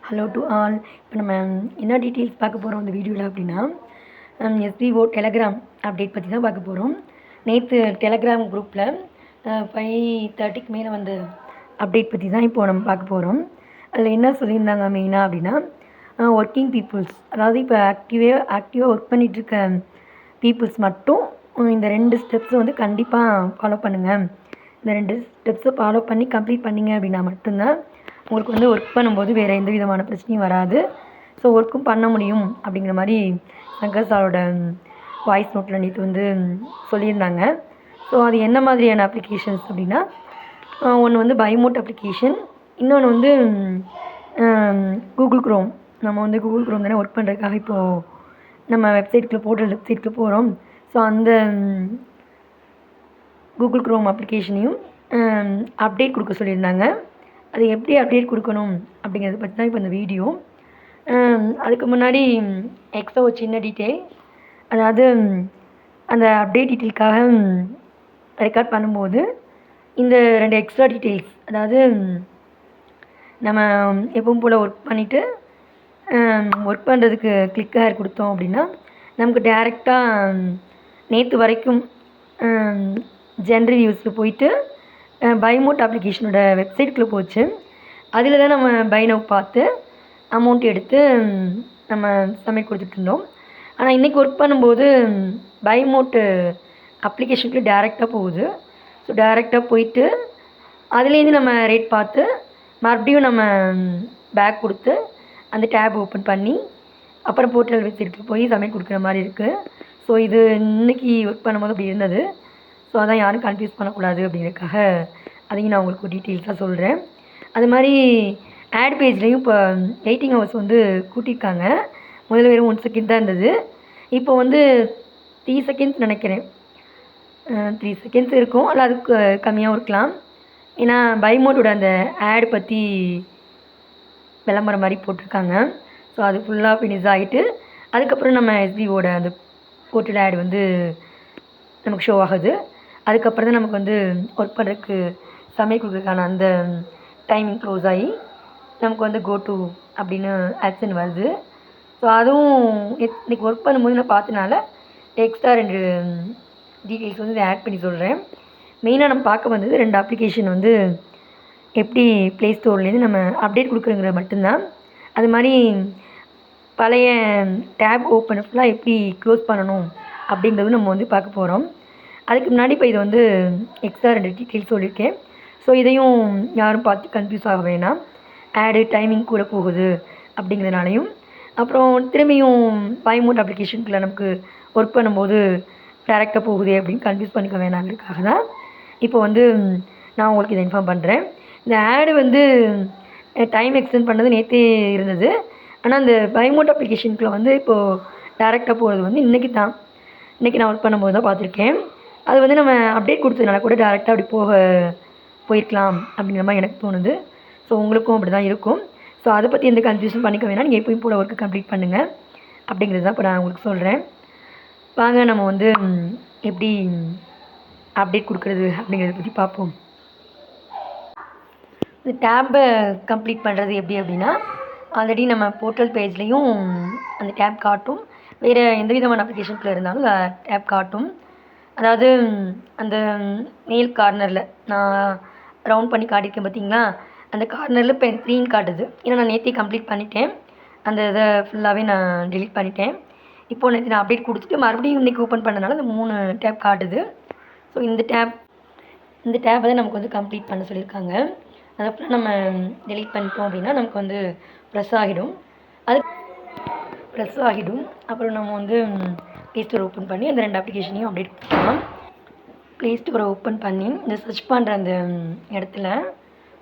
Hello to all. இப்போ நம்ம என்ன டீட்டெயில்ஸ் பார்க்க போகிறோம் இந்த வீடியோவில் அப்படின்னா, எஸ்பிஓ டெலகிராம் அப்டேட் பற்றி தான் பார்க்க போகிறோம். நேற்று டெலகிராம் குரூப்பில் 5:30க்கு மேலே வந்த அப்டேட் பற்றி தான் இப்போது நம்ம பார்க்க போகிறோம். அதில் என்ன சொல்லியிருந்தாங்க மெயினாக அப்படின்னா, ஒர்க்கிங் பீப்புள்ஸ், அதாவது இப்போ ஆக்டிவாக ஒர்க் பண்ணிகிட்ருக்க பீப்புள்ஸ் மட்டும் இந்த 2 ஸ்டெப்ஸை வந்து கண்டிப்பாக ஃபாலோ பண்ணுங்கள். இந்த 2 ஸ்டெப்ஸை ஃபாலோ பண்ணி கம்ப்ளீட் பண்ணிங்க அப்படின்னா மட்டும்தான் உங்களுக்கு வந்து ஒர்க் பண்ணும்போது வேறு எந்த விதமான பிரச்சனையும் வராது. ஸோ ஒர்க்கும் பண்ண முடியும் அப்படிங்கிற மாதிரி சங்கர் சாரோட வாய்ஸ் நோட்டில் நேற்று வந்து சொல்லியிருந்தாங்க. ஸோ அது என்ன மாதிரியான அப்ளிகேஷன்ஸ் அப்படின்னா, ஒன்று வந்து பைமோட் அப்ளிகேஷன், இன்னொன்று வந்து கூகுள் க்ரோம். நம்ம வந்து கூகுள் க்ரோம் தானே ஒர்க் பண்ணுறதுக்காக இப்போது நம்ம போர்ட்டல் வெப்சைட்டுக்கு போகிறோம். ஸோ அந்த கூகுள் க்ரோம் அப்ளிகேஷனையும் அப்டேட் கொடுக்க சொல்லியிருந்தாங்க. அது எப்படி அப்டேட் கொடுக்கணும் அப்படிங்கிறத பற்றி தான் இப்போ இந்த வீடியோ. அதுக்கு முன்னாடி எக்ஸ்ட்ரா ஒரு சின்ன டீட்டெயில், அதாவது அந்த அப்டேட் டீட்டெயிலுக்காக ரெக்கார்ட் பண்ணும்போது இந்த 2 எக்ஸ்ட்ரா டீட்டெயில்ஸ், அதாவது நம்ம எப்பவும் போல் ஒர்க் பண்ணிவிட்டு ஒர்க் பண்ணுறதுக்கு கிளிக் ஹேர் கொடுத்தோம் அப்படின்னா நமக்கு டேரெக்டாக நேற்று வரைக்கும் ஜென்ரிவ்யூஸில் போயிட்டு பைமோட் அப்ளிகேஷனோட வெப்சைட்டுக்குள்ளே போச்சு. அதில் தான் நம்ம பை நவ் பார்த்து அமௌண்ட் எடுத்து நம்ம சப்மிட் கொடுத்துட்ருந்தோம். ஆனால் இன்றைக்கி ஒர்க் பண்ணும்போது பைமோட்டு அப்ளிகேஷனுக்குள்ளே டேரெக்டாக போகுது. ஸோ டேரெக்டாக போயிட்டு அதுலேருந்து நம்ம ரேட் பார்த்து மறுபடியும் நம்ம பேக் கொடுத்து அந்த டேப் ஓப்பன் பண்ணி அப்புறம் போர்ட்டல் வெப்சைட்டுக்கு போய் சப்மிட் கொடுக்குற மாதிரி இருக்குது. ஸோ இது இன்றைக்கி ஒர்க் பண்ணும்போது அப்படி இருந்தது. ஸோ அதான் யாரும் கன்ஃபியூஸ் பண்ணக்கூடாது அப்படிங்கிறதுக்காக அதையும் நான் உங்களுக்கு டீட்டெயில்ஸாக சொல்கிறேன். அது மாதிரி ஆட் பேஜ்லேயும் இப்போ வெயிட்டிங் ஹவர்ஸ் வந்து கூட்டியிருக்காங்க. முதல்ல வெறும் 1 செகண்ட் தான் இருந்தது. இப்போ வந்து 3 செகண்ட்ஸ் நினைக்கிறேன். 3 செகண்ட்ஸ் இருக்கும், இல்லை அதுக்கு கம்மியாகவும் இருக்கலாம். ஏன்னா பைமோட்டோட அந்த ஆட் பற்றி விளம்பரம் மாதிரி போட்டிருக்காங்க. ஸோ அது ஃபுல்லாக ஃபினிஷ் ஆகிட்டு அதுக்கப்புறம் நம்ம எஸ்பிஓட அந்த போர்ட்டல் ஆட் வந்து நமக்கு ஷோ ஆகுது. அதுக்கப்புறம் தான் நமக்கு வந்து ஒர்க் பண்ணுறதுக்கு சமையல் கொடுக்குறதுக்கான அந்த டைமிங் க்ளோஸ் ஆகி நமக்கு வந்து கோ டு அப்படின்னு ஆக்ஷன் வருது. ஸோ அதுவும் இன்றைக்கி ஒர்க் பண்ணும்போது நான் பார்த்தனால எக்ஸ்ட்ரா 2 டீட்டெயில்ஸ் வந்து இதை ஆட் பண்ணி சொல்கிறேன். மெயினாக நம்ம பார்க்க வந்தது 2 அப்ளிகேஷன் வந்து எப்படி ப்ளே ஸ்டோர்லேருந்து நம்ம அப்டேட் கொடுக்குறங்கிறது மட்டும்தான். அது மாதிரி பழைய டேப் ஓப்பன் ஃபுல்லாக எப்படி க்ளோஸ் பண்ணணும் அப்படிங்கிறது நம்ம வந்து பார்க்க போகிறோம். அதுக்கு முன்னாடி இப்போ இது வந்து எக்ஸ்ட்ரா 2 டீட்டெயில்ஸ் சொல்லியிருக்கேன். ஸோ இதையும் யாரும் பார்த்து கன்ஃபியூஸ் ஆக வேணாம். ஆடு டைமிங் கூட போகுது அப்படிங்கிறதுனாலையும், அப்புறம் திரும்பியும் பைமோட் அப்ளிகேஷனுக்குள்ளே நமக்கு ஒர்க் பண்ணும்போது டேரெக்டாக போகுது அப்படின்னு கன்ஃபியூஸ் பண்ணிக்க வேணாங்கிறதுக்காக தான் இப்போ வந்து நான் உங்களுக்கு இதை இன்ஃபார்ம் பண்ணுறேன். இந்த ஆடு வந்து டைம் எக்ஸ்டெண்ட் பண்ணது நேற்றே இருந்தது. ஆனால் அந்த பைமோட் அப்ளிகேஷனுக்குள்ளே வந்து இப்போது டேரெக்டாக போகிறது வந்து இன்றைக்கி நான் ஒர்க் பண்ணும்போது தான் பார்த்துருக்கேன். அது வந்து நம்ம அப்டேட் கொடுத்ததுனால கூட டேரெக்டாக அப்படி போயிருக்கலாம் அப்படிங்கிற மாதிரி எனக்கு தோணுது. ஸோ உங்களுக்கும் அப்படி தான் இருக்கும். ஸோ அதை பற்றி எந்த கன்ஃபியூஷன் பண்ணிக்க வேணாம். நீங்கள் எப்பயும் போல் ஒர்க்கு கம்ப்ளீட் பண்ணுங்கள் அப்படிங்கிறது தான் இப்போ நான் உங்களுக்கு சொல்கிறேன். வாங்க நம்ம வந்து எப்படி அப்டேட் கொடுக்குறது அப்படிங்கிறத பற்றி பார்ப்போம். இந்த டேப்பை கம்ப்ளீட் பண்ணுறது எப்படி அப்படின்னா, ஆல்ரெடி நம்ம போர்ட்டல் பேஜ்லேயும் அந்த டேப் காட்டும். வேறு எந்த விதமான அப்ளிகேஷனுக்குள்ளே இருந்தாலும் டேப் காட்டும். அதாவது அந்த மேல் கார்னரில் நான் ரவுண்ட் பண்ணி காட்டியிருக்கேன் பார்த்தீங்களா, அந்த கார்னரில் இப்போ 3 காட்டுது. ஏன்னா நான் நேற்றே கம்ப்ளீட் பண்ணிட்டேன். அந்த இதை ஃபுல்லாகவே நான் டெலீட் பண்ணிட்டேன். இப்போது நேற்று நான் அப்டேட் கொடுத்துட்டு மறுபடியும் இன்றைக்கி ஓப்பன் பண்ணனால அந்த 3 டேப் காட்டுது. ஸோ இந்த டேப்பை தான் நமக்கு வந்து கம்ப்ளீட் பண்ண சொல்லியிருக்காங்க. அதை ஃபுல்லாக நம்ம டெலீட் பண்ணிட்டோம் அப்படின்னா நமக்கு வந்து ப்ரெஸ் ஆகிடும். அப்புறம் நம்ம வந்து ப்ளே ஸ்டோர் ஓப்பன் பண்ணி அந்த 2 அப்ளிகேஷனையும் அப்டேட் கொடுக்கலாம். ப்ளே ஸ்டோரை ஓப்பன் பண்ணி இந்த சர்ச் பண்ணுற அந்த இடத்துல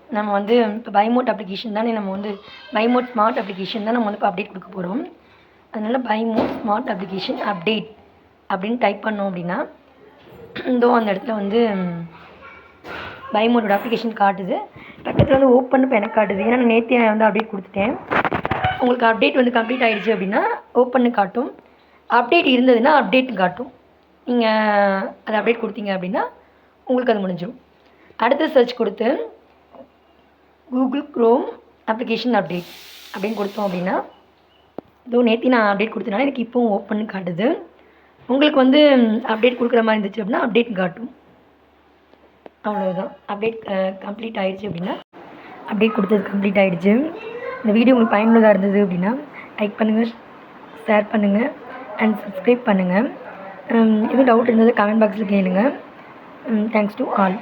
நம்ம வந்து இப்போ பைமோட் அப்ளிகேஷன் தானே, நம்ம வந்து பைமோட் ஸ்மார்ட் அப்ளிகேஷன் தான் நம்ம வந்து இப்போ அப்டேட் கொடுக்க போகிறோம். அதனால் பைமோட் ஸ்மார்ட் அப்ளிகேஷன் அப்டேட் அப்படின்னு டைப் பண்ணோம் அப்படின்னா இதோ அந்த இடத்துல வந்து பைமோட்டோட அப்ளிகேஷன் காட்டுது. பக்கத்தில் வந்து ஓப்பன் இப்போ எனக்கு காட்டுது. ஏன்னா நான் நேற்றே வந்து அப்டேட் கொடுத்துட்டேன். உங்களுக்கு அப்டேட் வந்து கம்ப்ளீட் ஆகிடுச்சு அப்படின்னா ஓப்பன்னு காட்டும். அப்டேட் இருந்ததுன்னா அப்டேட்னு காட்டும். நீங்கள் அதை அப்டேட் கொடுத்தீங்க அப்படின்னா உங்களுக்கு அது முடிஞ்சிடும். அடுத்து சர்ச் கொடுத்து கூகுள் க்ரோம் அப்ளிகேஷன் அப்டேட் அப்படின்னு கொடுத்தோம் அப்படின்னா இதோ நேற்று நான் அப்டேட் கொடுத்தனால எனக்கு இப்போவும் ஓப்பன் காட்டுது. உங்களுக்கு வந்து அப்டேட் கொடுக்குற மாதிரி இருந்துச்சு அப்படின்னா அப்டேட் காட்டும். அவ்வளோதான். அப்டேட் கம்ப்ளீட் ஆகிடுச்சு அப்படின்னா அப்டேட் கொடுத்தது கம்ப்ளீட் ஆகிடுச்சு. இந்த வீடியோ உங்களுக்கு பயனுள்ளதாக இருந்தது அப்படின்னா லைக் பண்ணுங்கள், ஷேர் பண்ணுங்கள் அண்ட் சப்ஸ்கிரைப் பண்ணுங்கள். எதுவும் டவுட் இருந்தது கமெண்ட் பாக்ஸில் கேளுங்கள். Thanks to all.